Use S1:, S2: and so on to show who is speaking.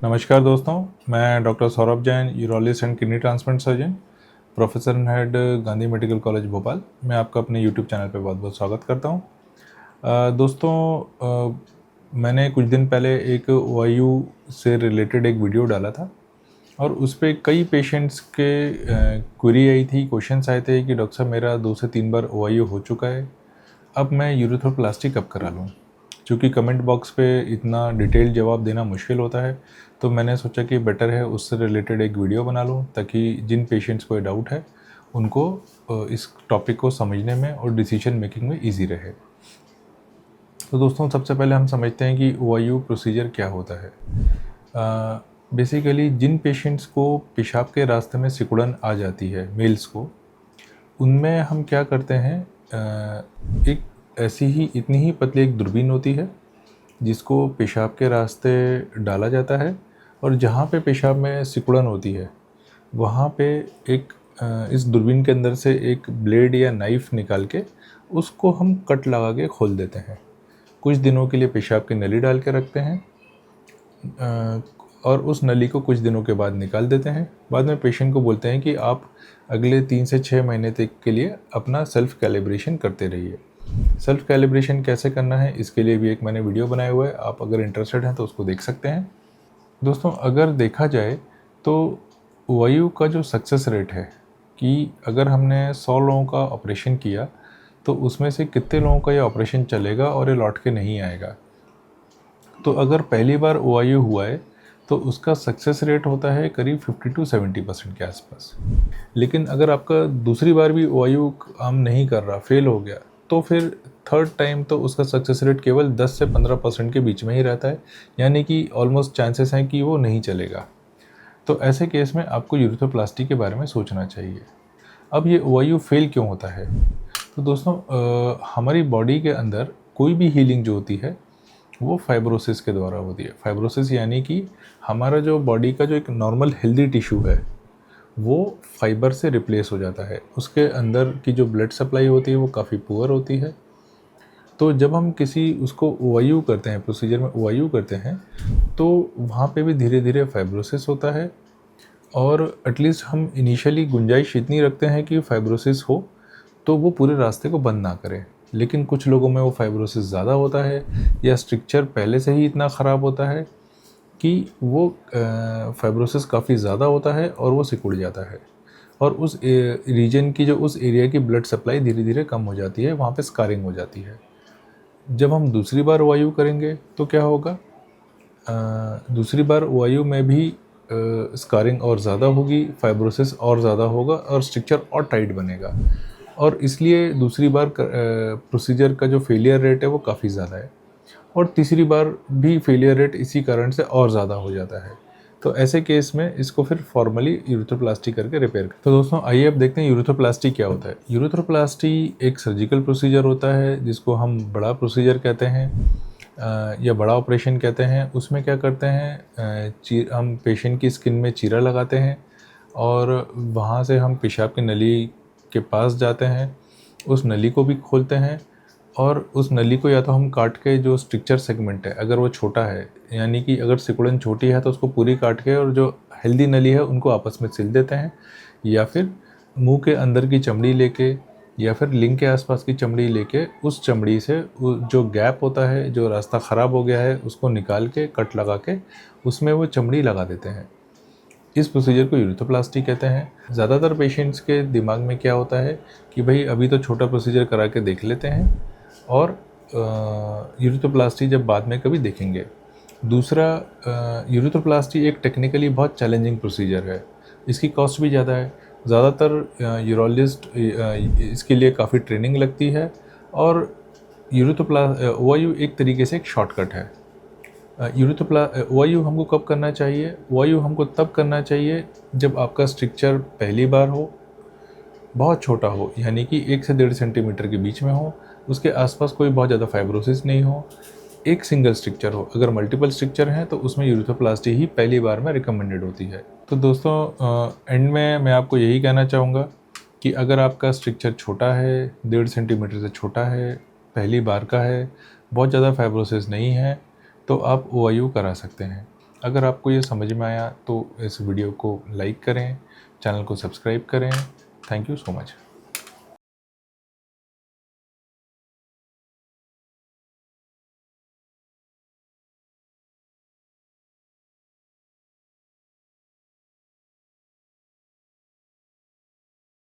S1: नमस्कार दोस्तों, मैं doctor Saurabh Jain, urologist and kidney transplant surgeon, professor and head Gandhi medical college Bhopal. मैं आपका अपने यूट्यूब चैनल पे बहुत बहुत स्वागत करता हूँ। दोस्तों, मैंने कुछ दिन पहले एक ओआईयू से रिलेटेड एक वीडियो डाला था और उस पे कई पेशेंट्स के क्वेरी आई थी, क्वेश्चंस आए थे कि डॉक्टर साहब मेरा 2 से 3 बार ओआईयू हो चुका है, अब मैं यूरेथ्रोप्लास्टी कब करा लूँ। चूँकि कमेंट बॉक्स पे इतना डिटेल जवाब देना मुश्किल होता है, तो मैंने सोचा कि बेटर है उससे रिलेटेड एक वीडियो बना लूँ, ताकि जिन पेशेंट्स को डाउट है उनको इस टॉपिक को समझने में और डिसीजन मेकिंग में ईजी रहे। तो दोस्तों, सबसे पहले हम समझते हैं कि ओआईयू प्रोसीजर क्या होता है। बेसिकली जिन पेशेंट्स को पेशाब के रास्ते में सिकुड़न आ जाती है, मेल्स को, उनमें हम क्या करते हैं, एक ऐसी ही इतनी ही पतली एक दूरबीन होती है जिसको पेशाब के रास्ते डाला जाता है, और जहाँ पे पेशाब में सिकुड़न होती है वहाँ पे एक इस दूरबीन के अंदर से एक ब्लेड या नाइफ़ निकाल के उसको हम कट लगा के खोल देते हैं। कुछ दिनों के लिए पेशाब की नली डाल के रखते हैं और उस नली को कुछ दिनों के बाद निकाल देते हैं। बाद में पेशेंट को बोलते हैं कि आप अगले 3 से 6 महीने तक के लिए अपना सेल्फ़ कैलिब्रेशन करते रहिए। सेल्फ़ कैलिब्रेशन कैसे करना है, इसके लिए भी एक मैंने वीडियो बनाया हुआ है, आप अगर इंटरेस्टेड हैं तो उसको देख सकते हैं। दोस्तों, अगर देखा जाए तो ओआईयू का जो सक्सेस रेट है कि अगर हमने 100 लोगों का ऑपरेशन किया तो उसमें से कितने लोगों का ये ऑपरेशन चलेगा और ये लौट के नहीं आएगा। तो अगर पहली बार ओआईयू हुआ है तो उसका सक्सेस रेट होता है करीब 50 to 70% के आसपास। लेकिन अगर आपका दूसरी बार भी ओआईयू काम नहीं कर रहा, फेल हो गया, तो फिर थर्ड टाइम तो उसका सक्सेस रेट केवल 10 से 15% के बीच में ही रहता है, यानी कि ऑलमोस्ट चांसेस हैं कि वो नहीं चलेगा। तो ऐसे केस में आपको यूरेथ्रोप्लास्टी के बारे में सोचना चाहिए। अब ये ओआईयू फेल क्यों होता है? तो दोस्तों, हमारी बॉडी के अंदर कोई भी हीलिंग जो होती है वो फाइब्रोसिस के द्वारा होती है। फाइब्रोसिस यानी कि हमारा जो बॉडी का जो एक नॉर्मल हेल्दी टिश्यू है वो फाइबर से रिप्लेस हो जाता है। उसके अंदर की जो ब्लड सप्लाई होती है वो काफ़ी पुअर होती है। तो जब हम किसी उसको ओआईयू करते हैं, प्रोसीजर में ओआईयू करते हैं, तो वहाँ पे भी धीरे धीरे फाइब्रोसिस होता है, और एटलीस्ट हम इनिशियली गुंजाइश इतनी रखते हैं कि फाइब्रोसिस हो तो वो पूरे रास्ते को बंद ना करें। लेकिन कुछ लोगों में वो फाइब्रोसिस ज़्यादा होता है या स्ट्रक्चर पहले से ही इतना ख़राब होता है कि वो फाइब्रोसिस काफ़ी ज़्यादा होता है और वो सिकुड़ जाता है, और उस रीजन की, जो उस एरिया की ब्लड सप्लाई धीरे धीरे कम हो जाती है, वहाँ पे स्कारिंग हो जाती है। जब हम दूसरी बार ओआईयू करेंगे तो क्या होगा, दूसरी बार ओआईयू में भी स्कारिंग और ज़्यादा होगी, फाइब्रोसिस और ज़्यादा होगा और स्ट्रक्चर और टाइट बनेगा, और इसलिए दूसरी बार प्रोसीजर का जो फेलियर रेट है वो काफ़ी ज़्यादा है, और तीसरी बार भी फेलियर रेट इसी कारण से और ज़्यादा हो जाता है। तो ऐसे केस में इसको फिर फॉर्मली यूरेथ्रोप्लास्टी करके रिपेयर कर। तो दोस्तों, आइए अब देखते हैं यूरेथ्रोप्लास्टी क्या होता है। यूरेथ्रोप्लास्टी एक सर्जिकल प्रोसीजर होता है जिसको हम बड़ा प्रोसीजर कहते हैं या बड़ा ऑपरेशन कहते हैं। उसमें क्या करते हैं, हम पेशेंट की स्किन में चीरा लगाते हैं और वहाँ से हम पेशाब की नली के पास जाते हैं, उस नली को भी खोलते हैं, और उस नली को या तो हम काट के, जो स्ट्रक्चर सेगमेंट है अगर वो छोटा है, यानी कि अगर सिकुड़न छोटी है तो उसको पूरी काट के, और जो हेल्दी नली है उनको आपस में सिल देते हैं, या फिर मुंह के अंदर की चमड़ी लेके या फिर लिंग के आसपास की चमड़ी लेके उस चमड़ी से जो गैप होता है, जो रास्ता ख़राब हो गया है, उसको निकाल के कट लगा के उसमें वो चमड़ी लगा देते हैं। इस प्रोसीजर को यूरेथ्रोप्लास्टी कहते हैं। ज़्यादातर पेशेंट्स के दिमाग में क्या होता है कि भाई अभी तो छोटा प्रोसीजर करा के देख लेते हैं और यूरेथ्रोप्लास्टी जब बाद में कभी देखेंगे। दूसरा, यूरेथ्रोप्लास्टी एक टेक्निकली बहुत चैलेंजिंग प्रोसीजर है, इसकी कॉस्ट भी ज़्यादा है। ज़्यादातर यूरोलॉजिस्ट इसके लिए काफ़ी ट्रेनिंग लगती है, और ओआईयू एक तरीके से एक शॉर्टकट है। ओआईयू हमको कब करना चाहिए? ओआईयू हमको तब करना चाहिए जब आपका स्ट्रक्चर पहली बार हो, बहुत छोटा हो, यानी कि 1 से 1.5 सेंटीमीटर के बीच में हो, उसके आसपास कोई बहुत ज़्यादा फाइब्रोसिस नहीं हो, एक सिंगल स्ट्रक्चर हो। अगर मल्टीपल स्ट्रक्चर हैं तो उसमें यूरेथ्रोप्लास्टी ही पहली बार में रिकमेंडेड होती है। तो दोस्तों, एंड में मैं आपको यही कहना चाहूँगा कि अगर आपका स्ट्रक्चर छोटा है, 1.5 सेंटीमीटर से छोटा है, पहली बार का है, बहुत ज़्यादा फाइब्रोसिस नहीं है, तो आप ओआईयू करा सकते हैं। अगर आपको ये समझ में आया तो इस वीडियो को लाइक करें, चैनल को सब्सक्राइब करें। Thank you so much.